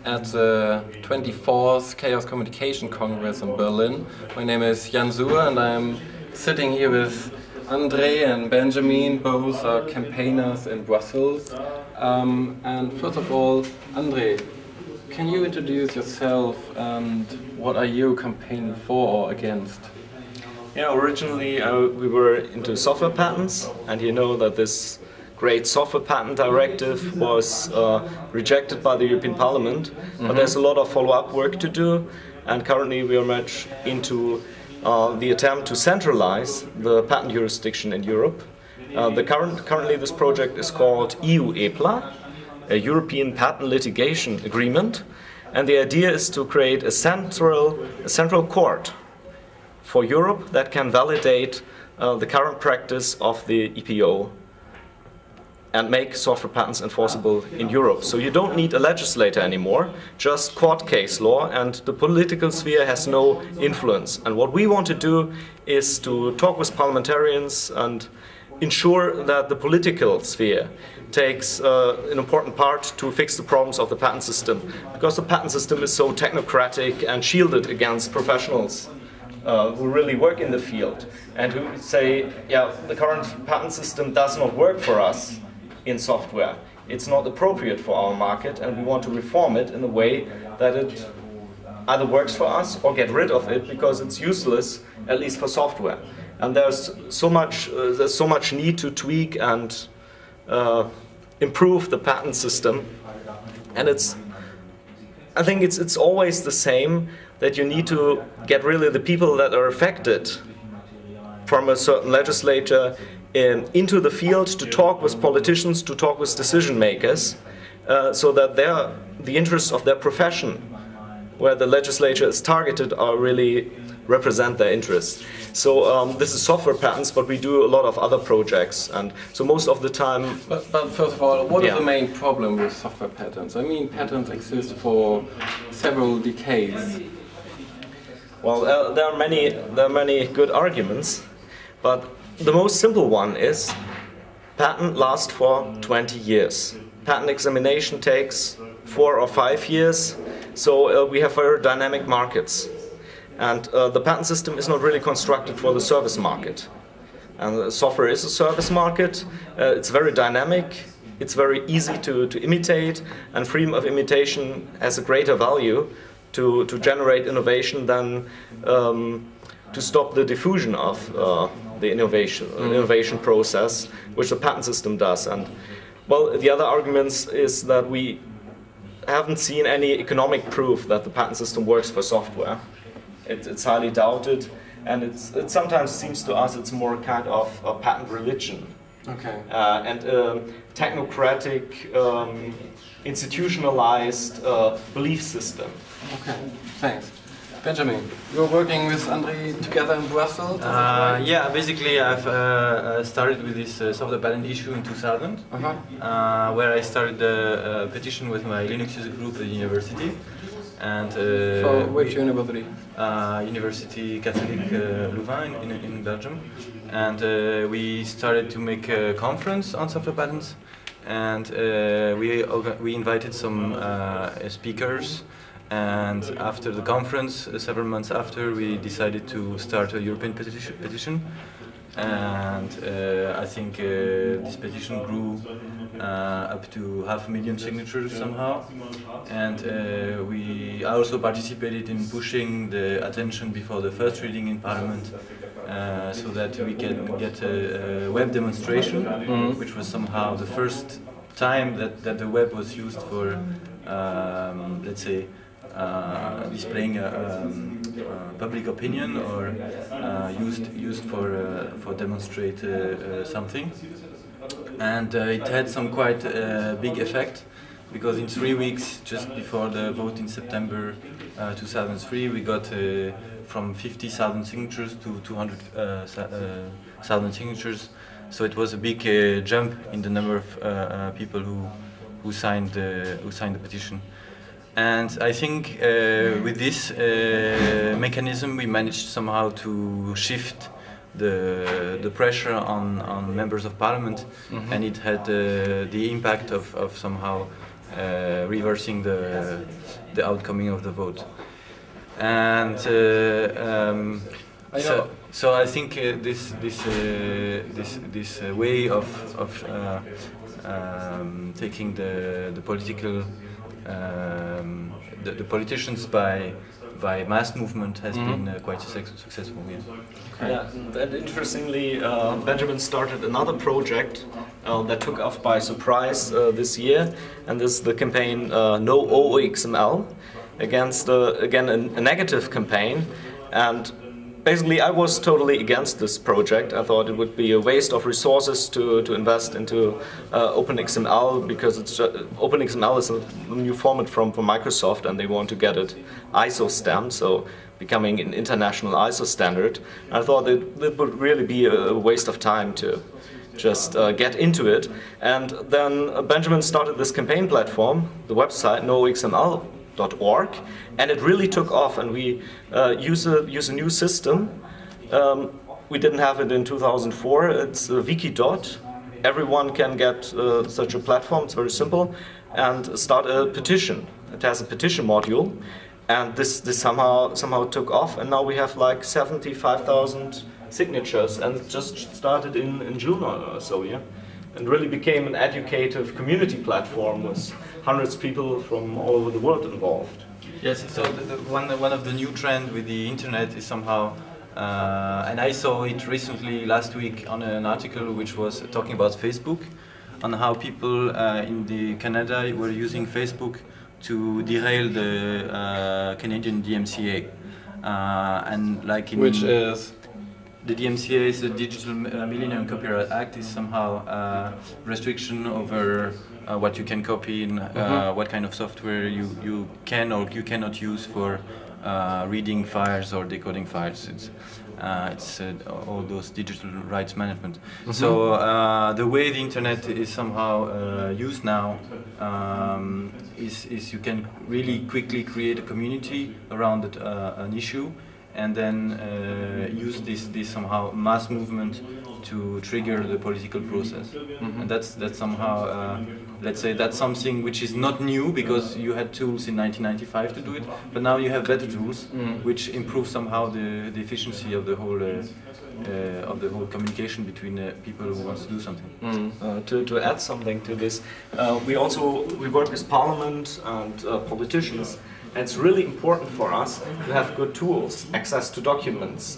At the 24th Chaos Communication Congress in Berlin. My name is Jan Suhr and I'm sitting here with Andre and Benjamin, both are campaigners in Brussels. And first of all, Andre, can you introduce yourself and what are you campaigning for or against? Yeah, originally we were into software patents, and you know that this great software patent directive was rejected by the European Parliament, but there's a lot of follow-up work to do, and currently we are much into the attempt to centralize the patent jurisdiction in Europe. Currently this project is called EU EPLA, a European Patent Litigation Agreement, and the idea is to create a central court for Europe that can validate the current practice of the EPO and make software patents enforceable in Europe. So you don't need a legislator anymore, just court case law, and the political sphere has no influence. And what we want to do is to talk with parliamentarians and ensure that the political sphere takes an important part to fix the problems of the patent system, because the patent system is so technocratic and shielded against professionals who really work in the field and who say, yeah, the current patent system does not work for us in software. It's not appropriate for our market, and we want to reform it in a way that it either works for us or get rid of it because it's useless, at least for software. And there's so much need to tweak and improve the patent system. And I think it's always the same, that you need to get really the people that are affected from a certain legislature into the field to talk with politicians, to talk with decision makers, so that the interests of their profession, where the legislature is targeted, are really represent their interests. So this is software patents, but we do a lot of other projects, and so most of the time... But first of all, what is the main problem with software patents? I mean, patents exist for several decades. Well, there are many good arguments, but the most simple one is patent lasts for 20 years. Patent examination takes 4 or 5 years, so we have very dynamic markets. And the patent system is not really constructed for the service market. And software is a service market, it's very dynamic, it's very easy to imitate, and freedom of imitation has a greater value to generate innovation than to stop the diffusion of the innovation process, which the patent system does. And well, the other arguments is that we haven't seen any economic proof that the patent system works for software. It's highly doubted, and it sometimes seems to us it's more kind of a patent religion. Okay. And technocratic, institutionalized belief system. Okay, thanks. Benjamin, you're working with Andre together in Brussels? Yeah, basically I've started with this software patent issue in 2000, where I started a petition with my Linux user group at the university. And for which university? University Catholic Louvain in Belgium. And we started to make a conference on software patents, and we invited some speakers. And after the conference, several months after, we decided to start a European petition. And I think this petition grew up to 500,000 signatures somehow. And I also participated in pushing the attention before the first reading in Parliament, so that we can get a web demonstration, which was somehow the first time that the web was used for, let's say, displaying public opinion, or used for demonstrate something. And it had some quite big effect, because in 3 weeks, just before the vote in September 2003, we got from 50,000 signatures to 200,000 signatures. So it was a big jump in the number of people who signed the petition. And I think with this mechanism we managed somehow to shift the pressure on members of parliament, and it had the impact of somehow reversing the outcoming of the vote. And so I think this way of taking the political the politicians by mass movement has been quite successful. Yeah. Okay. Yeah, and interestingly, Benjamin started another project that took off by surprise this year, and this is the campaign No OXML, against again a negative campaign. And basically, I was totally against this project. I thought it would be a waste of resources to invest into OpenXML, because OpenXML is a new format from Microsoft, and they want to get it ISO stamped, so becoming an international ISO standard. I thought it would really be a waste of time to just get into it. And then Benjamin started this campaign platform, the website NoXML.org, and it really took off, and we use a new system. We didn't have it in 2004. It's Wikidot. Everyone can get such a platform. It's very simple, and start a petition. It has a petition module, and this somehow took off, and now we have like 75,000 signatures, and it just started in June or so, yeah, and really became an educative community platform with hundreds of people from all over the world involved. Yes, so one of the new trends with the internet is somehow, and I saw it recently last week on an article which was talking about Facebook, on how people in Canada were using Facebook to derail the Canadian DMCA, and like in which is the DMCA is the Digital Millennium Copyright Act, is somehow restriction over what you can copy and what kind of software you can or you cannot use for reading files or decoding files. It's all those digital rights management. So the way the internet is somehow used now is you can really quickly create a community around an issue, and then use this somehow mass movement to trigger the political process. And that's somehow, let's say, that's something which is not new, because you had tools in 1995 to do it, but now you have better tools which improve somehow the efficiency of the whole communication between people who want to do something. To add something to this, we work with Parliament and politicians. And it's really important for us to have good tools, access to documents,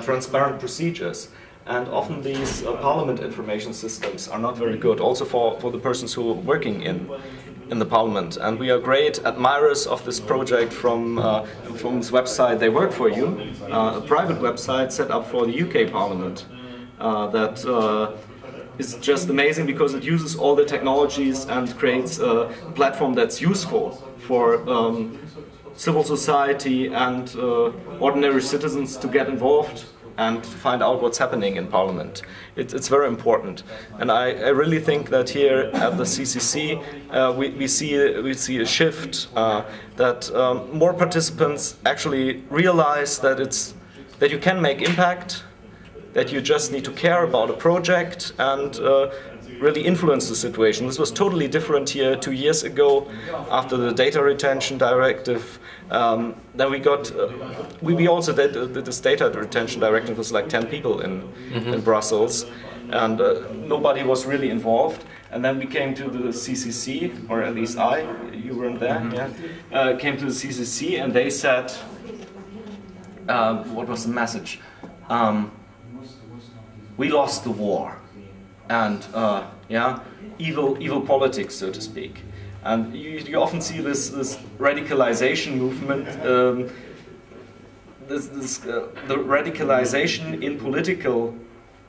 transparent procedures. And often these Parliament information systems are not very good, also for the persons who are working in the Parliament. And we are great admirers of this project from this website, They Work For You, a private website set up for the UK Parliament that is just amazing, because it uses all the technologies and creates a platform that's useful for civil society and ordinary citizens to get involved and find out what's happening in Parliament. It's very important, and I really think that here at the CCC we see a shift, that more participants actually realize that you can make impact, that you just need to care about a project and really influence the situation. This was totally different here 2 years ago after the Data Retention Directive. Then we also did this Data Retention Directive with like 10 people in Brussels, and nobody was really involved. And then we came to the CCC, or at least you weren't there, yeah? Came to the CCC, and they said, what was the message? We lost the war, and evil politics, so to speak. And you often see this radicalization movement, the radicalization in political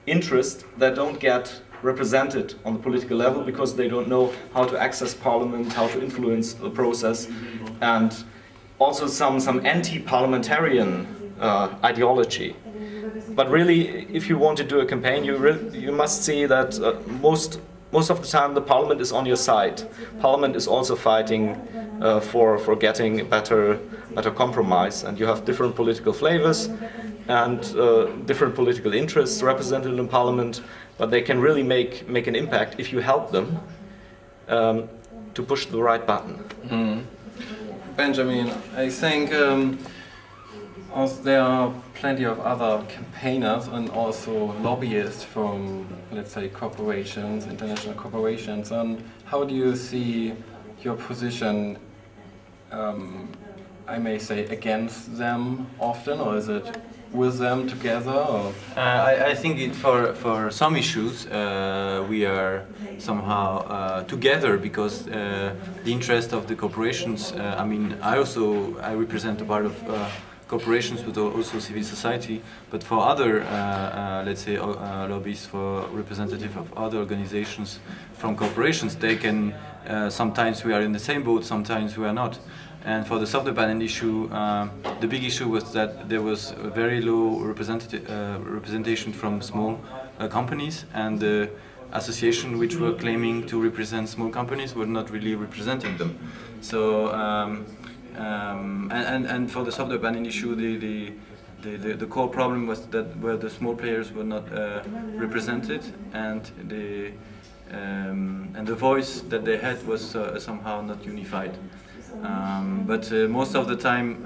interest that don't get represented on the political level, because they don't know how to access Parliament, how to influence the process, and also some anti-parliamentarian ideology. But really, if you want to do a campaign, you must see that most of the time the Parliament is on your side. Parliament is also fighting for getting a better compromise, and you have different political flavors, and different political interests represented in Parliament, but they can really make an impact if you help them to push the right button. Benjamin, I think also there are plenty of other campaigners and also lobbyists from, let's say, corporations, international corporations. And how do you see your position, I may say, against them often, or is it with them together? Or? I think for some issues we are somehow together, because the interest of the corporations. I mean, I represent a part of corporations, but also civil society. But for other, let's say, lobbyists, for representatives of other organizations from corporations, they can. Sometimes we are in the same boat, sometimes we are not. And for the software patent issue, the big issue was that there was a very low representation from small companies, and the association which were claiming to represent small companies were not really representing them. So, and for the software patent issue, the core problem was that where the small players were not represented, and the voice that they had was somehow not unified. But most of the time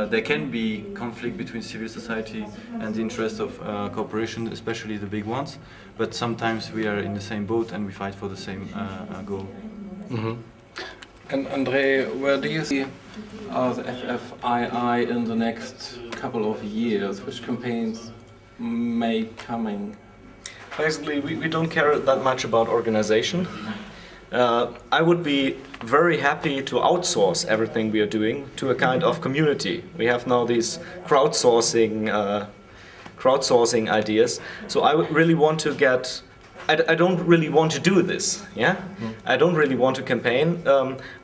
there can be conflict between civil society and the interest of corporations, especially the big ones. But sometimes we are in the same boat and we fight for the same goal. Mm-hmm. And Andre, where do you see the ffii in the next couple of years? Which campaigns may coming? Basically, we don't care that much about organization. I would be very happy to outsource everything we are doing to a kind of community. We have now these crowdsourcing ideas. So I would really want to get. I don't really want to do this. Yeah, I don't really want to campaign.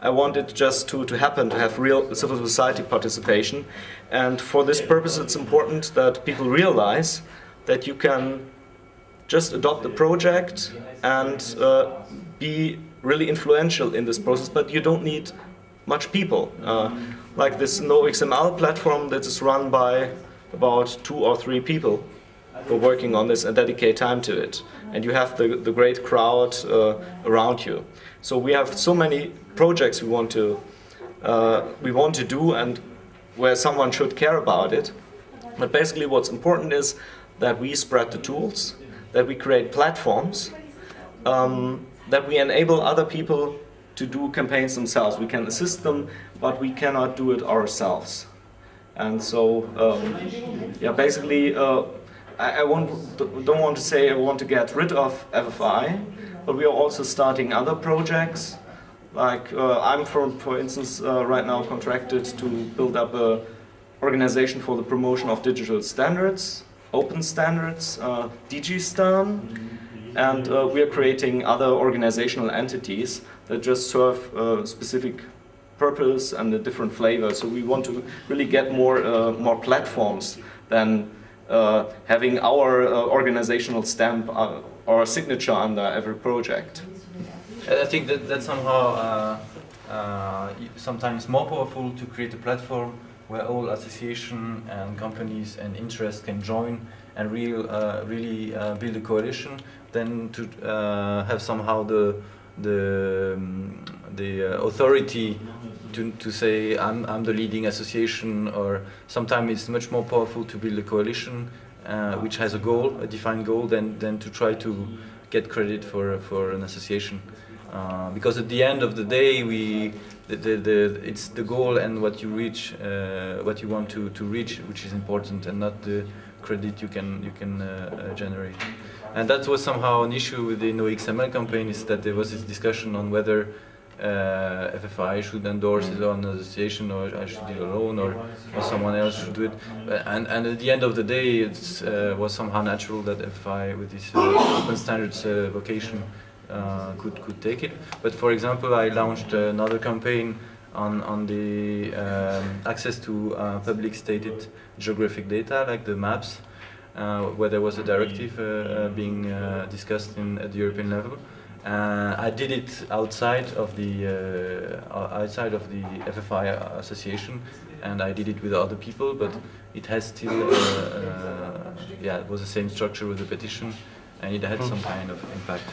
I want it just to happen, to have real civil society participation, and for this purpose, it's important that people realize that you can just adopt the project and be really influential in this process, but you don't need much people. Like this NoXML platform that is run by about 2 or 3 people who are working on this and dedicate time to it. And you have the great crowd around you. So we have so many projects we want to do, and where someone should care about it. But basically what's important is that we spread the tools, that we create platforms, that we enable other people to do campaigns themselves. We can assist them, but we cannot do it ourselves. And so, yeah, basically, I don't want to say I want to get rid of ffii, but we are also starting other projects. Like I'm, for instance, right now contracted to build up an organization for the promotion of digital standards, open standards, DigiStan. And we are creating other organizational entities that just serve a specific purpose and a different flavor. So we want to really get more platforms than having our organizational stamp or signature under every project. I think that's somehow sometimes more powerful to create a platform where all associations and companies and interests can join and really build a coalition, than to have somehow the authority to say I'm the leading association. Or sometimes it's much more powerful to build a coalition which has a goal, a defined goal, than to try to get credit for an association. Because at the end of the day, it's the goal and what you reach, what you want to reach, which is important, and not the credit you can generate. And that was somehow an issue with the NoXML campaign, is that there was this discussion on whether ffii should endorse its own association, or I should do it alone, or someone else should do it. And at the end of the day, it was somehow natural that ffii, with this open standards vocation, could take it. But for example, I launched another campaign on the access to public stated geographic data, like the maps, where there was a directive being discussed at the European level. I did it outside of the ffii association, and I did it with other people, but it has still yeah, it was the same structure with the petition, and it had some kind of impact.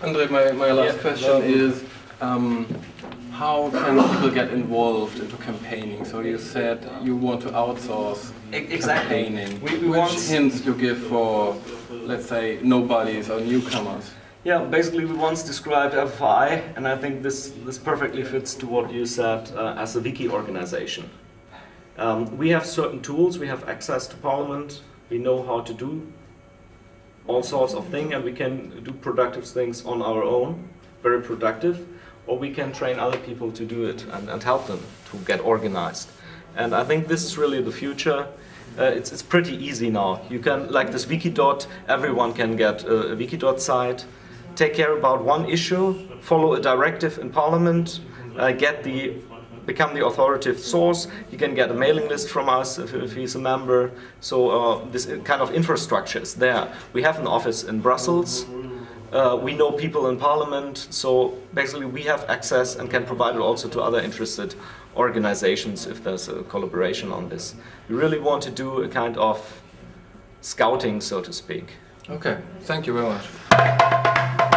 Andre, my last question is, how can people get involved into campaigning? So you said you want to outsource campaigning. Which hints you give for, let's say, nobodies or newcomers? Yeah, basically we once described ffii, and I think this perfectly fits to what you said as a wiki organization. We have certain tools, we have access to Parliament, we know how to do all sorts of things, and we can do productive things on our own, very productive, or we can train other people to do it and help them to get organized. And I think this is really the future. It's pretty easy now. You can, like this Wikidot, everyone can get a Wikidot site, take care about one issue, follow a directive in Parliament, become the authoritative source. You can get a mailing list from us if he's a member. So this kind of infrastructure is there. We have an office in Brussels. We know people in Parliament. So basically we have access and can provide it also to other interested organizations if there's a collaboration on this. We really want to do a kind of scouting, so to speak. Okay, thank you very much.